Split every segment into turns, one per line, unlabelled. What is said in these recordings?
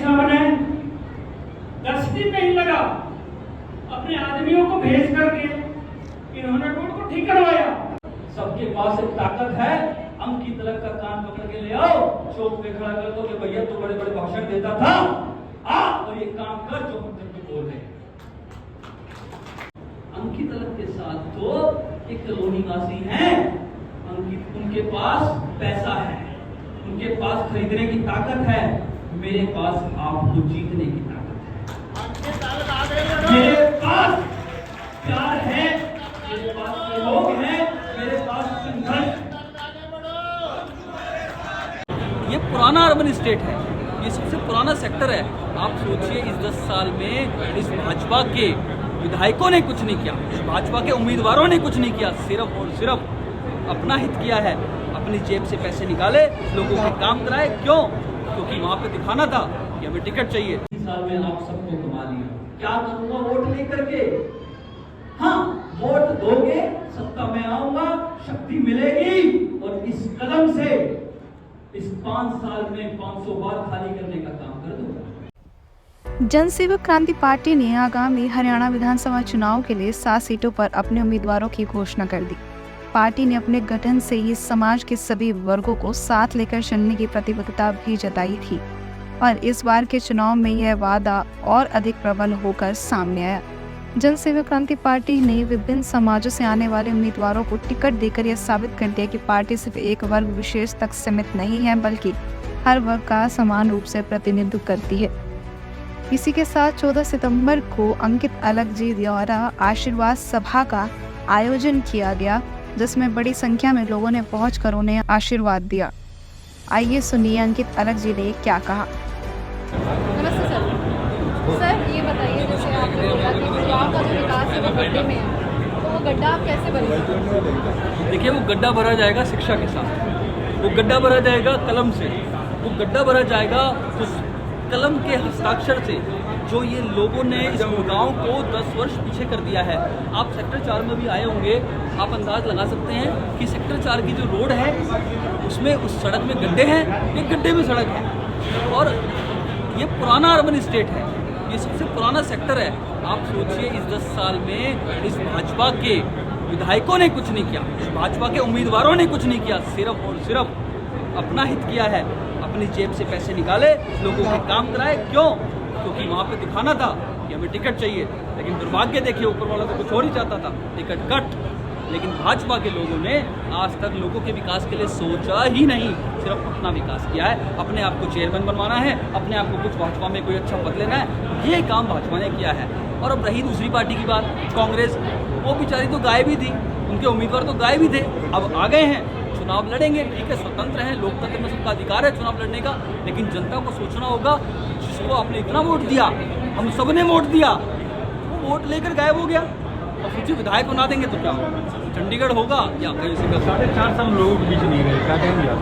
साहब ने दस्ती नहीं लगा, अपने आदमियों को भेज करके इन्होंने रोड को ठीक करवाया। सबके पास एक ताकत है, अंकी तलक का कान पकड़ के ले आओ, चौक पे खड़ा कर दो कि भैया तो बड़े बड़े भाषण देता था, आ और ये काम कर जो हम तुमको बोल रहे हैं। अंकी तलक के साथ तो एक कॉलोनी वासी हैं, उनके पास पैसा है, उनके पास खरीदने की ताकत है, मेरे पास आपको जीतने की ताकत है, मेरे पास प्यार है, मेरे पास लोग हैं, मेरे पास संघर्ष।
ये पुराना अर्बन स्टेट है, ये सबसे पुराना सेक्टर है। आप सोचिए इस 10 साल में इस भाजपा के विधायकों ने कुछ नहीं किया, इस भाजपा के उम्मीदवारों ने कुछ नहीं किया, सिर्फ और सिर्फ अपना हित किया है। अपनी जेब से पैसे निकाले, लोगों के काम कराए। क्यों? क्योंकि वहां पे दिखाना था कि हमें टिकट चाहिए।
3 साल में आप सबको कमा लिया, क्या करूंगा वोट लेकर के? हाँ, वोट दोगे, सत्ता में आऊंगा, शक्ति मिलेगी और इस कदम से इस 5 साल में 500 बार खाली करने का काम कर दूंगा।
जनसेवक क्रांति पार्टी ने आगामी हरियाणा विधानसभा चुनाव के लिए 7 सीटों पर अपने उम्मीदवारों की घोषणा कर दी। पार्टी ने अपने गठन से ही समाज के सभी वर्गों को साथ लेकर चलने की प्रतिबद्धता भी जताई थी और इस बार के चुनाव में यह वादा और अधिक प्रबल होकर सामने आया। जनसेवक क्रांति पार्टी ने विभिन्न समाजों से आने वाले उम्मीदवारों को टिकट देकर यह साबित कर दिया कि पार्टी सिर्फ एक वर्ग विशेष तक सीमित नहीं है, बल्कि हर वर्ग का समान रूप से प्रतिनिधित्व करती है। इसी के साथ 14 सितंबर को अंकित अलग जी द्वारा आशीर्वाद सभा का आयोजन किया गया, जिसमें बड़ी संख्या में लोगों ने पहुंचकर उन्हें आशीर्वाद दिया। आइए सुनिए अंकित अलग जी ने क्या कहा।
नमस्ते सर। सर ये बताइए, जैसे आपने बोला कि गाँव का जो विकास है वो गड्ढे में है, तो वो गड्ढा आप कैसे भरेंगे?
देखिए, वो गड्ढा भरा जाएगा शिक्षा के साथ, वो गड्ढा भरा जाएगा कलम से, वो गड्ढा भरा जाएगा उस कलम के हस्ताक्षर से जो ये लोगों ने इस गांव को 10 वर्ष पीछे कर दिया है। आप सेक्टर 4 में भी आए होंगे, आप अंदाज लगा सकते हैं कि सेक्टर 4 की जो रोड है उसमें उस सड़क में गड्ढे हैं, एक गड्ढे में सड़क है। और ये पुराना अर्बन स्टेट है, ये सबसे पुराना सेक्टर है। आप सोचिए इस 10 साल में इस भाजपा के विधायकों ने कुछ नहीं किया, इस भाजपा के उम्मीदवारों ने कुछ नहीं किया, सिर्फ और सिर्फ अपना हित किया है। अपनी जेब से पैसे निकाले, लोगों के काम कराए। क्यों? क्योंकि वहाँ पे दिखाना था कि हमें टिकट चाहिए। लेकिन दुर्भाग्य देखिए, ऊपर वाला तो कुछ और ही चाहता था, टिकट कट। लेकिन भाजपा के लोगों ने आज तक लोगों के विकास के लिए सोचा ही नहीं, सिर्फ अपना विकास किया है। अपने आप को चेयरमैन बनवाना है, अपने आप को कुछ भाजपा में कोई अच्छा पद लेना है, ये काम भाजपा ने किया है। और अब रही दूसरी पार्टी की बात, कांग्रेस, वो बेचारी तो गायब ही थी, उनके उम्मीदवार तो गायब ही थे, अब आ गए हैं, चुनाव लड़ेंगे। ठीक है, स्वतंत्र है, लोकतंत्र में सबका अधिकार है चुनाव लड़ने का, लेकिन जनता को सोचना होगा, जिसको आपने इतना वोट दिया, हम सब ने वोट दिया, वो वोट लेकर गायब हो गया। और सोचिए विधायक बना देंगे तो क्या होगा, चंडीगढ़ होगा या कहीं से।
4.5 साल लोगों के बीच नहीं रहे, क्या कहेंगे आप?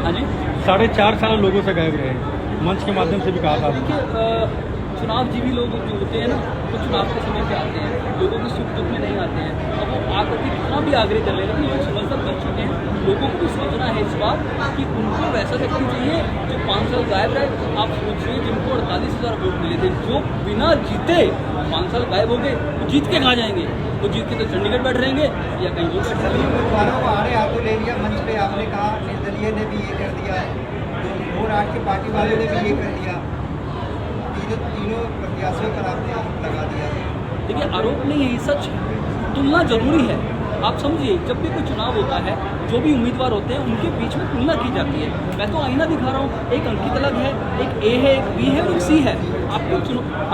हाँ जी,
4.5 साल लोगों से गायब रहे, मंच के माध्यम से भी कहा था।
देखिए, चुनाव जीवी लोग जो होते हैं ना, वो चुनाव के समय पे आते हैं, लोगों के सुख दुख में नहीं आते हैं। अब वो आकर के कितना भी आग्रह कर लेगा, लोग समझदार बन चुके हैं, लोगों को सोचना है इस बात कि उनको वैसा व्यक्ति चाहिए जो 5 साल गायब रहे। आप सोचिए, जिनको 48,000 वोट मिले थे, जो बिना जीते 5 साल गायब हो गए, वो जीत के कहाँ जाएंगे? वो जीत के तो चंडीगढ़ बैठ रहेंगे या कहीं और बैठ रहेंगे।
हाथों ले लिया मंच पे, आपने कहा निर्दलीय ने भी ये कर दिया, और आज के पार्टी वालों ने भी ये कर दिया, तीनों प्रत्याशियों पर आपने लगा दिया।
देखिए, आरोप नहीं है, ये सच है। तुलना जरूरी है। आप समझिए, जब भी कोई चुनाव होता है, जो भी उम्मीदवार होते हैं उनके बीच में तुलना की जाती है। मैं तो आईना दिखा रहा हूँ, एक अंकित अलग है, एक ए है, एक बी है और एक सी है। आपको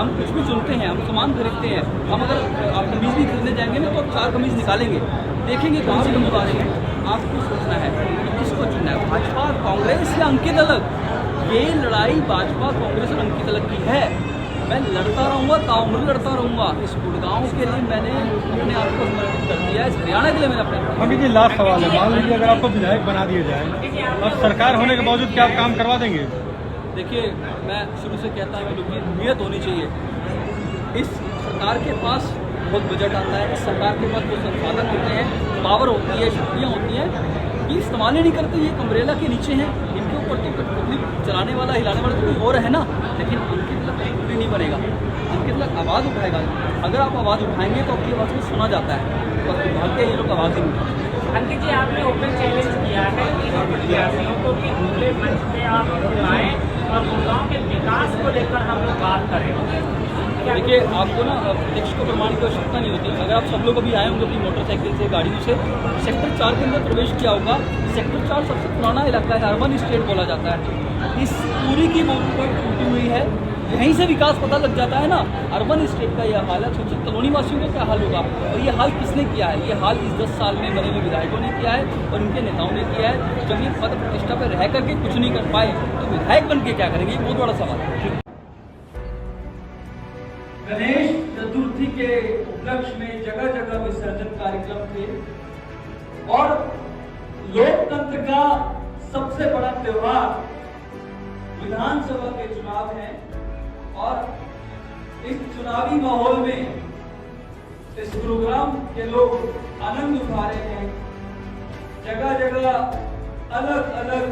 हम कुछ भी चुनते हैं, हम सामान खरीदते हैं, हम अगर आप कमीज भी खरीदने जाएंगे ना तो आप 4 कमीज निकालेंगे, देखेंगे कौन सी कमीज आ रही है। आपको सोचना है कि किसको चुनना है, भाजपा, कांग्रेस या अंकित अलग। ये लड़ाई भाजपा, कांग्रेस और अंकित अलग की है। मैं लड़ता रहूँगा, ताउम्र लड़ता रहूँगा। इस गुड़गांव के लिए मैंने अपने आप को समर्पित कर दिया है, इस हरियाणा के लिए मैंने अपने।
अभी जी लास्ट सवाल है, मान लीजिए अगर आपको विधायक बना दिया जाए और सरकार होने के बावजूद क्या आप काम करवा देंगे?
देखिए, मैं शुरू से कहता हूँ कि नियत होनी चाहिए। इस सरकार के पास बहुत बजट आता है, इस सरकार के पास बहुत संसाधन होते हैं, पावर होती है, शक्तियाँ होती हैं, ये इस्तेमाल ही नहीं करते। ये अम्ब्रेला के नीचे हैं, इनके पड़ती है। कठपुतली चलाने वाला हिलाने वाला तो कोई और है ना, लेकिन अंकित लग कठपुतली नहीं बनेगा। अंकित लग आवाज़ उठाएगा। अगर आप आवाज़ उठाएंगे तो आपकी आवाज़ को सुना जाता है, तो भाग्य ये लोग आवाज़ ही नहीं उठाते।
अंकित जी, आपने ओपन चैलेंज किया है कि प्रत्याशियों को कि खुले मंच पे आप बुलाएं और गुड़गांव के विकास को लेकर हम लोग बात करें।
देखिए, आपको ना प्रत्यक्ष को प्रमाण की आवश्यकता नहीं होती। अगर आप सब लोग अभी आए होंगे अपनी मोटरसाइकिल से, गाड़ियों से, सेक्टर 4 के अंदर प्रवेश किया होगा। सेक्टर 4 सबसे पुराना इलाका है, अर्बन स्टेट बोला जाता है। इस पूरी की मूवमेंट टूटी हुई है, यहीं से विकास पता लग जाता है ना। अर्बन स्टेट का यह हाल है, सोचिए कॉलोनी वासियों का क्या हाल होगा। और ये हाल किसने किया है? ये हाल इस 10 साल में बने हुए विधायकों ने किया है और इनके नेताओं ने किया है। जब ये पद प्रतिष्ठा पर रह करके कुछ नहीं कर पाए तो विधायक बन के क्या करेंगे? ये बहुत बड़ा सवाल है।
गणेश चतुर्थी के उपलक्ष्य में जगह जगह विसर्जन कार्यक्रम थे और लोकतंत्र का सबसे बड़ा त्योहार विधानसभा के चुनाव है और इस चुनावी माहौल में इस गुरुग्राम के लोग आनंद उठा रहे हैं। जगह जगह अलग अलग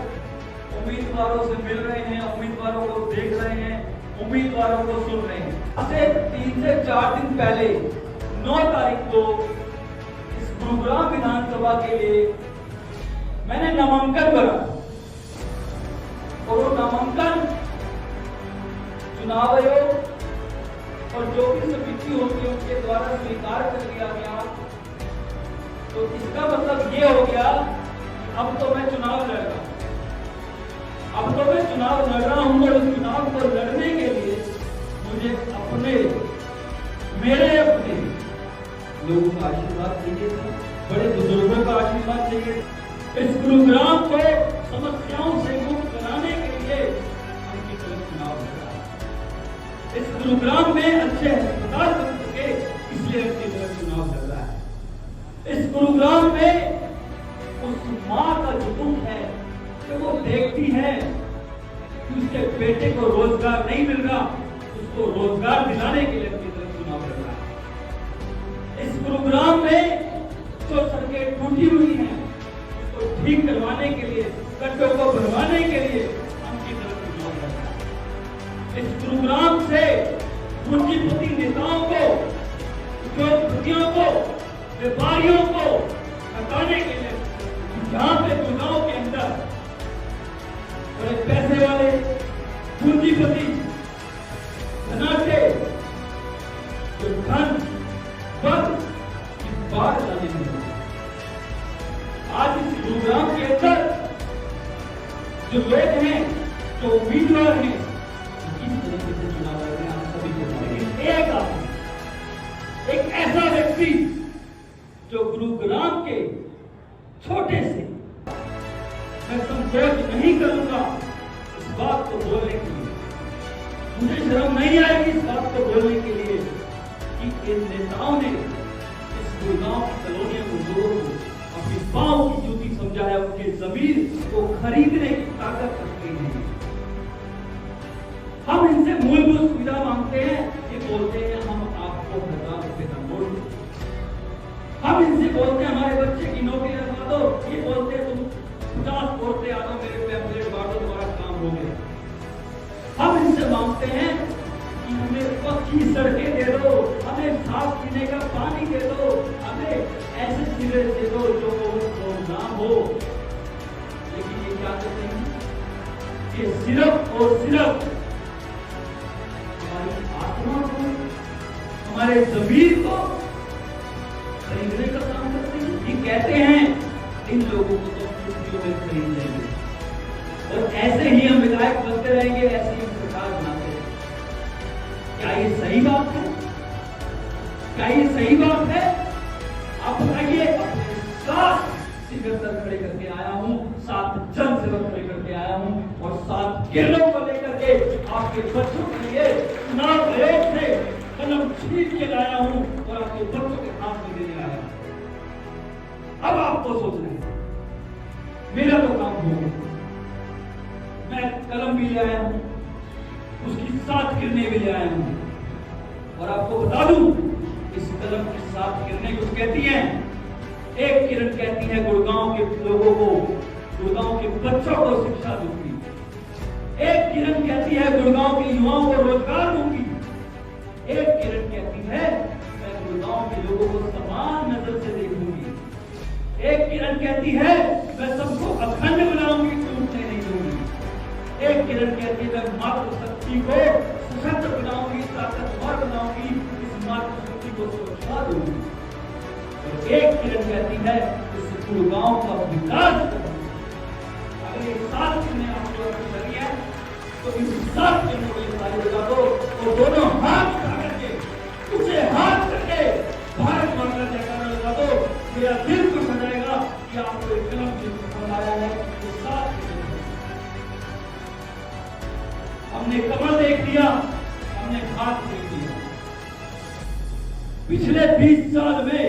उम्मीदवारों से मिल रहे हैं, उम्मीदवारों को देख रहे हैं, उम्मीदवारों को सुन रहे हैं। से 3 से 4 दिन पहले 9 तारीख को इस गुरुग्राम विधानसभा के लिए मैंने नामांकन भरा और वो नामांकन चुनाव आयोग और जो भी समिति होती है उनके द्वारा स्वीकार कर लिया गया। तो इसका मतलब ये हो गया अब तो मैं चुनाव लड़ रहा हूं, अब तो मैं चुनाव लड़ रहा हूं और उस चुनाव को लड़ने के लिए मुझे मेरे अपने लोगों का आशीर्वाद चाहिए था, बड़े बुजुर्गों का आशीर्वाद चाहिए। इस गुरुग्राम को समस्याओं से मुक्त बनाने के लिए उनकी तरफ चुनाव लड़ा। इस गुरुग्राम में अच्छे अस्पताल बन सके इसलिए उनकी तरफ चुनाव लड़ रहा है। इस गुरुग्राम में उस माँ का जो दुख है कि वो देखती है कि उसके बेटे को रोजगार नहीं मिल रहा, उसको रोजगार दिलाने के लिए उनकी तरफ चुनाव लड़ रहा है। इस गुरुग्राम में जो सड़कें टूटी हुई हैं उसको ठीक करवाने के लिए, गड्ढों को भरवाने के लिए उनकी तरफ चुनाव लड़ रहा है। इस गुरुग्राम से पूंजीपति नेताओं को, उद्योगपतियों को, व्यापारियों को हटाने के लिए, जहां पे गुरुग्राम के अंदर बड़े पैसे वाले पूंजीपति धनाटे जो धन पद की बाढ़ लाने में आज इस गुरुग्राम के अंदर जो लोग हैं, जो उम्मीदवार हैं, किस तरीके से चुनाव लड़ रहे हैं आप सभी को। लेकिन एक ऐसा व्यक्ति जो गुरुग्राम के छोटे से, मैं संकोच नहीं करूंगा इस बात को बोलने के लिए, मुझे शर्म नहीं आएगी इस बात को बोलने के लिए कि इन नेताओं ने इस गुरुग्राम की कॉलोनियों को, लोगों को अपनी पांव की जूती समझा है, उनके जमीन को खरीदने की ताकत रखते हैं। हम इनसे मूलभूत सुविधा मांगते हैं, ये बोलते हैं हम आपको 1000 रुपए का नोट दें। हम इनसे बोलते हैं हमारे बच्चे की नौकरी लगवा दो, ये बोलते हैं तुम 50 औरतें आ दो, मेरे पैम्पलेट बांट दो, तुम्हारा काम हो गया। हम इनसे मांगते हैं कि हमें पक्की सड़कें दे दो, हमें साफ पीने का पानी दे दो, हमें ऐसे सीवरेज दे दो जो ना हो। लेकिन ये क्या करते हैं? ये सिर्फ और सिर्फ हमारी आत्मा को, हमारे जमीर को खरीदने का काम करते हैं। ये कहते हैं इन लोगों को तो खुशियों में खरीद लेंगे और ऐसे ही हम विधायक बनते रहेंगे, ऐसे ही सरकार बनाते रहेंगे। क्या ये सही बात है? क्या ये सही बात है? आप बताइए। अपने 7 सिकंदर खड़े करके आया हूं, 7 जन सेवक खड़े करके आया हूं और 7 किरणों को लेकर के आपके बच्चों के लिए चुनाव आयोग से कलम छीन के लाया हूं और आपके बच्चों के हाथ में देने आया हूं। अब आपको सोचना है, मेरा तो काम हो गया, मैं कलम भी ले आया हूं, उसकी 7 किरणें भी ले आया हूं और आपको बता दूं इस कलम की 7 किरणें कुछ कहती हैं। एक किरण कहती है गुड़गांव के लोगों को, गुड़गांव के बच्चों को शिक्षा दूंगी। एक किरण कहती है गुड़गांव के युवाओं को रोजगार दूंगी, एक किरण कहती है मैं गुड़गांव के लोगों को समान नजर से देखूंगी, एक किरण कहती है मैं सबको अखंड बनाऊंगी, टूटने नहीं दूंगी, एक किरण कहती है मैं मातृशक्ति को सशक्त बनाऊंगी, ताकतवर बनाऊंगी, इस मातृशक्ति को सुरक्षा दूंगी, और एक किरण कहती है इस गुड़गांव का विकास करूंगी। अगर ये 7 किरणें आप लोगों को लगी है तो इन 7 किरणों को ताली बजा दो और दोनों हाथ उठा करके ऊंचे हाथ करके भारत माता का जयकारा लगा दो। मेरा दिल खुश हो जाएगा कि आपको एक कलम से पसंद आया है। तो 7 किरणें हमने कमल देख लिया, हमने हाथ देख लिया। पिछले 20 साल में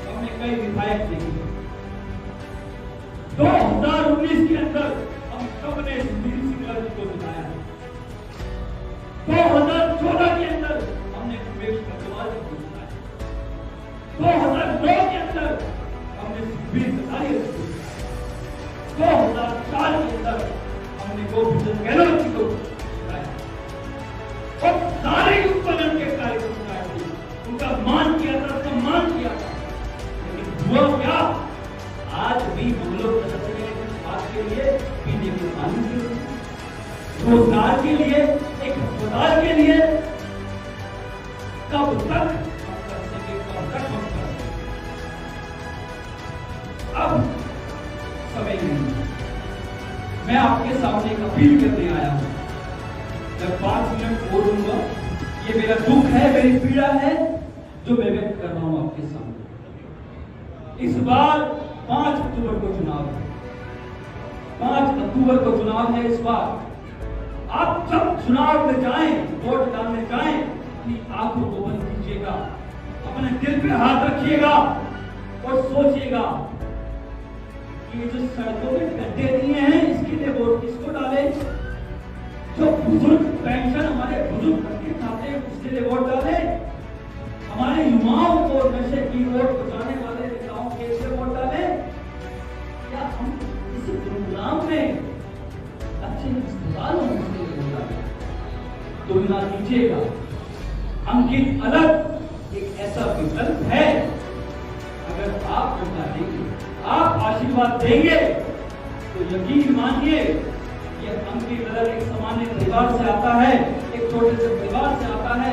हमने कई विधायक देखे। 2019 के अंदर हम सबने सुधीर सिंगला जी को जिताया है। 2014 के अंदर हमने उमेश अग्रवाल जी को जिताया। 2002 के अंदर हमने सुधीर कटारिया जी को जिताया। 2004 के अंदर हमने गोविंद गहलोत जी को जिताया। और सारे उत्पन्न के कार्यक्रम थे, उनका मान किया था, सम्मान किया था। लेकिन हुआ क्या? आज भी हम लोग बात के लिए पीने के पानी के लिए, रोजगार के लिए, एक अस्पताल के लिए कब तक हम कर सके, कब तक हम कर सके? अब समय नहीं। मैं आपके सामने एक अपील करने आया हूं। मैं 5 मिनट बोलूंगा। ये मेरा दुख है, मेरी पीड़ा है जो मैं व्यक्त कर रहा हूं आपके सामने। इस बार 5 अक्टूबर को चुनाव है। 5 अक्टूबर को चुनाव है इस बार। आप जब चुनाव में जाएं, वोट डालने जाएं, अपनी आंखों को बंद कीजिएगा, अपने दिल पे हाथ रखिएगा और सोचिएगा कि ये जो सड़कों में गड्ढे दिए हैं, इसके लिए वोट किसको डाले? जो बुजुर्ग पेंशन हमारे बुजुर्ग करके खाते हैं, उसके लिए वोट डाले? हमारे युवाओं को नशे की ओर बचाने वाले नेताओं के लिए वोट डाले? क्या हम इस प्रोग्राम में अच्छे अस्पताल होने के लिए वोट डाले? तुलना कीजिएगा। अंकित अलग एक ऐसा विकल्प है, अगर आप वोट डालेंगे, आप आशीर्वाद देंगे, तो यकीन मानिए ये अंकित अलग एक सामान्य परिवार से आता है, एक छोटे से परिवार से आता है,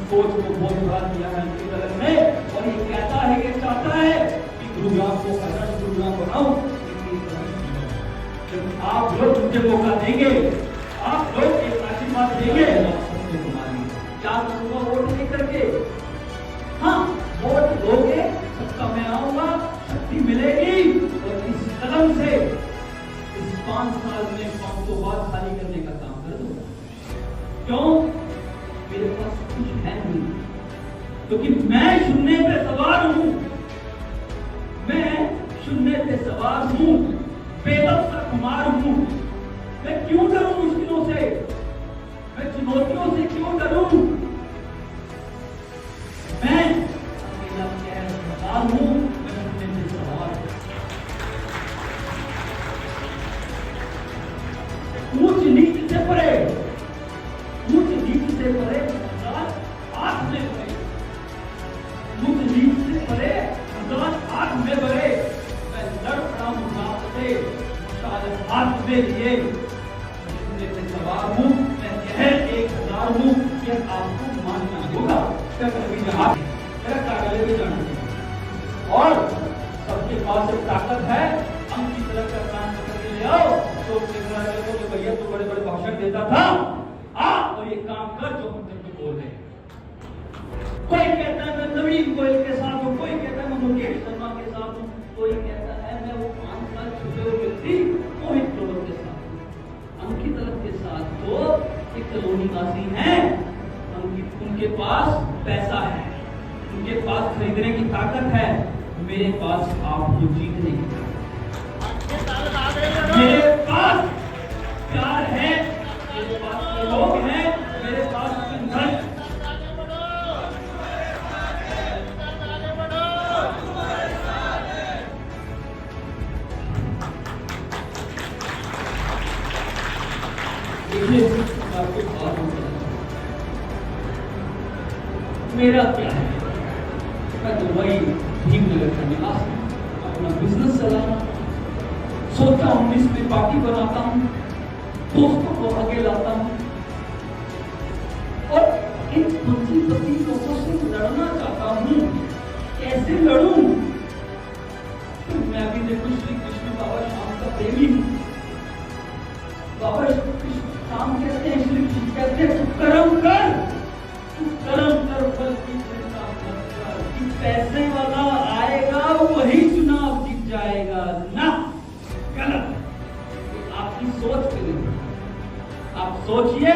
सोच को बहुत बड़ा किया है अंकित अलग ने, और ये कहता है कि चाहता है कि गुरुग्राम को आदर्श गुरुग्राम बनाओ। जब आप लोग मुझे मौका देंगे, आप लोग एक आशीर्वाद देंगे, क्या करूंगा वोट नहीं करके? हाँ, वोट दोगे, सबका मैं आऊंगा, शक्ति मिलेगी, और इस कदम से इस 5 साल में 500 बार खाली करने का काम कर दूंगा। क्यों? मेरे पास कुछ है नहीं, क्योंकि मैं शून्य पे सवार हूं। मैं शून्य पे सवार हूं, बेबस का कुमार हूं। मैं क्यों डरूं मुश्किलों से? मैं चुनौतियों से क्यों डरूं? मैं अकेला कह सवार हूं, मैं शून्य पे सवार हूं। ऊंच नीच से परे, ऊंच नीच से परे आठ में भरे, ऊंच नीच से परे 8 में भरे। मैं लड़ पड़ा हूं रात से, शायद हाथ में लिए मैं सवार हूं। मैं यह 1000 हूं, यह आपको मानना होगा। मेरा कागज भी जानते और सबके पास एक ताकत है। हम की तरफ का काम करके ले आओ तो भैया तो बड़े बड़े भाषण देता था, और ये काम कर जो हम तेरे को बोल रहे हैं। कोई कहता है मैं नवीन गोयल के साथ हूँ, कोई कहता है मैं मुकेश शर्मा के साथ हूँ, कोई कहता है मैं वो 5 साल छुपे हुए व्यक्ति मोहित ग्रोवर के साथ हूँ। अंकित अलग के साथ तो एक कॉलोनी वासी है। उनके पास पैसा है, उनके पास खरीदने की ताकत है, मेरे पास आपको जीतने की ताकत है। मेरे पास प्यार है, मेरे पास लोग हैं, मेरे पास संघर्ष। देखिए आपको एक बात बताऊं। मेरा क्या है, मैं तो वही भीमनगर का निवासी, अपना बिजनेस चलाना सोचता हूँ, 19 में पार्टी बनाता हूँ, दोस्तों को आगे लाता हूँ और इन पूंजीपति लोगों से लड़ना चाहता हूँ। कैसे लड़ूं? तो मैं भी देखो श्री कृष्ण बाबा श्याम का प्रेमी हूँ। बाबा श्री कृष्ण श्याम कहते हैं, श्री कृष्ण कहते हैं, तू कर्म कर फल की चिंता मत कर। कि पैसे वाला आएगा वही चुनाव जीत जाएगा ना, गलत। आपकी सोच के लिए आप सोचिए,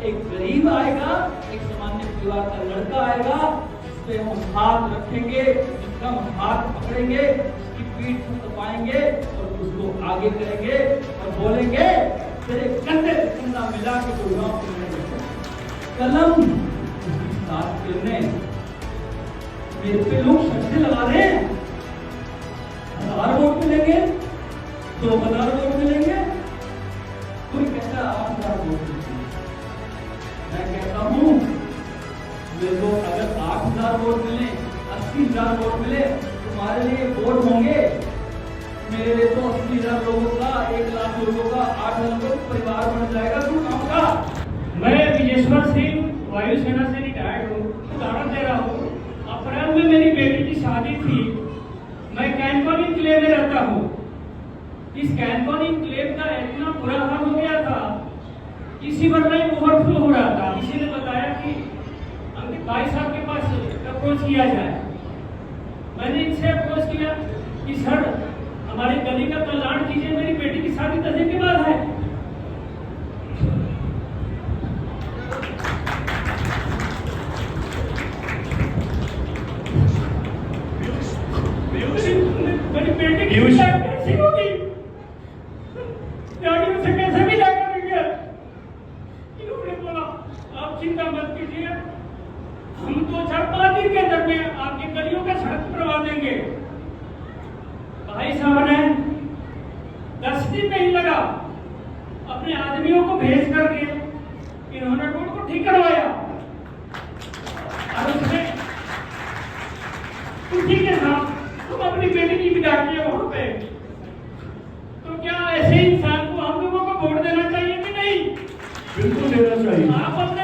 एक गरीब आएगा, एक सामान्य परिवार का लड़का आएगा, जिस पे हम हाथ रखेंगे, जिसका हम हाथ पकड़ेंगे, उसकी पीठ पर तपाएंगे और उसको आगे करेंगे और बोलेंगे तेरे कंधे से कंधा मिला के चुनाव कलम उसकी साथ करने। मेरे पे लोग शर्तें लगा रहे हैं, 1000 वोट मिलेंगे, 2000 वोट मिलेंगे, कोई कहता है 8000 वोट मिलेंगे। मैं कहता हूँ मेरे को अगर 8000 वोट मिले, 80,000 वोट मिले, तुम्हारे लिए वोट होंगे। मेरे लिए तो 80,000 लोगों का, 1 लाख लोगों का, 8 लोगों का परिवार बन जाएगा। तू काम का।
मैं विजेश्वर सिंह वायुसेना से रिटायर्ड हूँ, उदाहरण दे रहा हूँ। अप्रैल में मेरी बेटी की शादी थी। मैं कैनकोन इनक्लेव में रहता हूँ। इस कैनकोन इनक्लेव का इतना बुरा हाल हो गया था, इसी पर नहीं ओवरफ्लो हो रहा था। किसी ने बताया कि अंकित भाई साहब के पास अप्रोच किया जाए। मैंने इनसे अप्रोच किया कि सर हमारी गली का कल्याण कीजिए, मेरी बेटी की शादी 10 दिन के बाद है। मेरी बेटी की शादी कैसे होगी? डैडी उसे कैसे भी जाकर देंगे? इन्होंने बोला आप चिंता मत कीजिए, हम 2-4-5 दिन के अंदर में आपकी गलियों का सड़क करवा देंगे। भाई साहब ने 10 दिन नहीं लगा, अपने आदमियों को भेज करके इन्होंने रोड को ठीक करवाया। और उसमें ठीक है साहब, तुम अपनी बेटी की विदा किए वहां पे, तो क्या ऐसे इंसान को हम लोगों को वोट देना चाहिए कि नहीं?
बिल्कुल देना चाहिए।
आप अपने